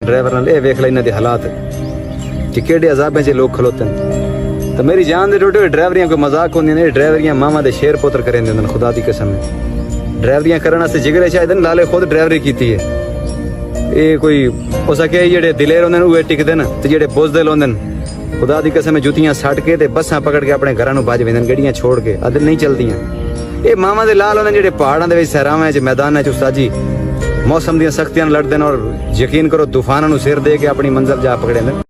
Driver नाल ए वेख ले इन्हां दे हालात कि केड़े अजाबें च लोग खलोते हैं। तो मेरी जान दे टुटे ड्राइवरियां कोई मजाक होंदी ने, ड्राइवरियां मामा दे शेर पुत्र करेंदे ने, खुदा दी कसम है। ड्राइवरियां करन वास्ते जिगरे चाहिदे ने, लाले खुद ड्राइवरी कीती है। ये कोई हो सके जेड़े दिलेर होंदे ने उहे टिकदे ने ते जेड़े बुज़दिल होंदे ने खुदा दी कसम जुतियां सट के ते बसां पकड़ के अपने घरां नूं भज वेंदे ने, गड्डियां छोड़ के अदे नहीं चलदियां। ये मामा दे लाल होंदे जेड़े पहाड़ां दे विच सहरावां च मैदानां च उस्ताद जी मौसम दी सख्तियां लड़दे ने और यकीन करो तूफानां नूं सिर दे के अपनी मंजिल जा पकड़ेंदे।